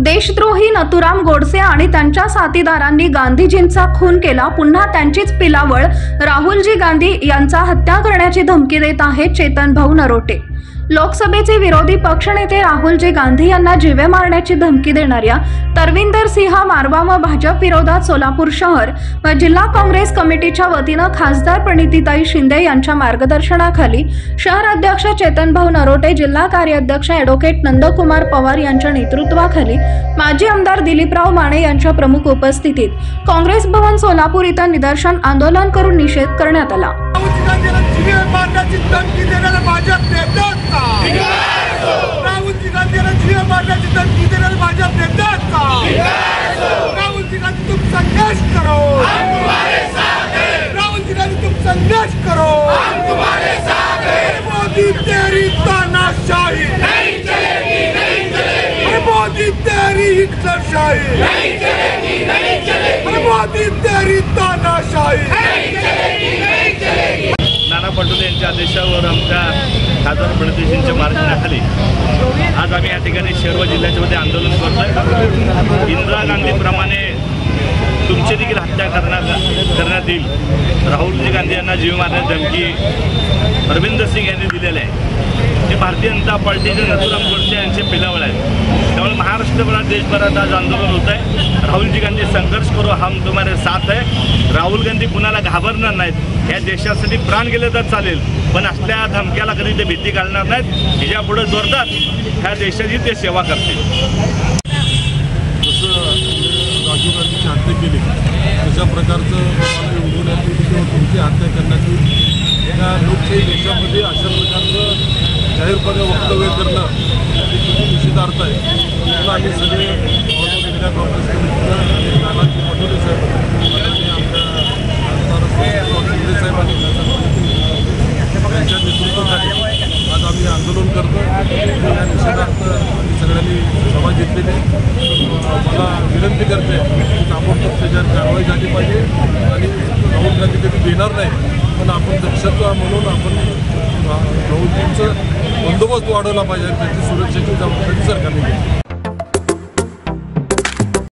देशद्रोही नथुराम गोडसे आणि त्यांच्या साथीदारांनी गांधीजींचा खून केला, पुन्हा त्यांचीच पिलावळ राहुलजी गांधी यांचा हत्या करण्याची धमकी देत आहेत चेतन भाऊ नरोटे। लोकसभेचे विरोधी पक्षनेते राहुलजी गांधी यांना जीवे मारण्याची धमकी देणाऱ्या तरविंदर सिंह मारवा व भाजप विरोधात सोलापूर शहर व जिल्हा काँग्रेस कमिटीच्या वतीनं खासदार प्रणितीताई शिंदे यांच्या मार्गदर्शनाखाली शहर अध्यक्ष चेतन भाऊ नरोटे, जिल्हा कार्याध्यक्ष ॲडव्होकेट नंदकुमार पवार यांच्या नेतृत्वाखाली माजी आमदार दिलीपराव माने यांच्या प्रमुख उपस्थितीत काँग्रेस भवन सोलापूर इथं निदर्शन आंदोलन करून निषेध करण्यात आला। राहुलजी गांधीला जीवे मारण्याची धमकी देणारे भाजप नेत्यात का? राहुलजी गांधी तुम संघर्ष करो, हम तुम्हारे साथ हैं। राहुलजी गांधी तुम संघर्ष करो, हम तुम्हारे साथ हैं। मोदी तेरी तानाशाही नहीं चलेगी, नहीं चलेगी। मोदी तेरी हिटलरशाही नहीं चलेगी, नहीं चलेगी। मोदी तेरी तानाशाही नहीं चलेगी, नहीं चलेगी। नाना पटोले यांच्या आदेशावर आमच्या खासदार प्रणितीजींच्या मार्गदर्शनाखाली आज आम्ही या ठिकाणी शहर जिल्ह्याच्या मध्ये आंदोलन करतोय। इंदिरा गांधीप्रमाणे तुमची देखील हत्या करण्यात येईल। राहुलजी गांधी यांना जीव मारण्याची धमकी तरविंदर सिंह यांनी दिलेली आहे। हे भारतीय जनता पार्टीचे नथुराम गोडसे यांचे पिलावळ आहेत। त्यामुळे महाराष्ट्रभरात देशभरात आज आंदोलन होत आहे। राहुलजी गांधी संघर्ष करो, हम तुम्हारे साथ है। राहुल गांधी कुणाला घाबरणार नाहीत। या देशासाठी प्राण गेले तर चालेल, पण असल्या धमक्याला कधी ते भीती घालणार नाहीत। ह्याच्यापुढे जोरदार ह्या देशाची ते सेवा करतील। जसं राजीव गांधीची हत्या केली तशा प्रकारचं उडवण्यात येईल किंवा तुमची हत्या करण्याची एका लोकशाही देशामध्ये अशा प्रकारचं जाहीरपणे वक्तव्य करणं निषेधार्थ आहे। म्हणून आम्ही सगळे इंडिया काँग्रेस कमिटीनं आणि नानाजी पटोले साहेब आणि आमच्या खासदार शिंदे साहेबांनी त्यांच्या नेतृत्वाखाली आज आम्ही आंदोलन करतो। या निषेधार्थ सगळ्यांनी सभा घेतलेली। मला विनंती करते की ताबडतोब त्याच्यावर कारवाई झाली पाहिजे आणि राहुल गांधी कधी देणार नाही, पण आपण दक्षता म्हणून आपण राहुलजींचं बंदोबस्त वाढवला पाहिजे आणि त्याची सुरक्षेची जबाबदारी सरकारने घेतली।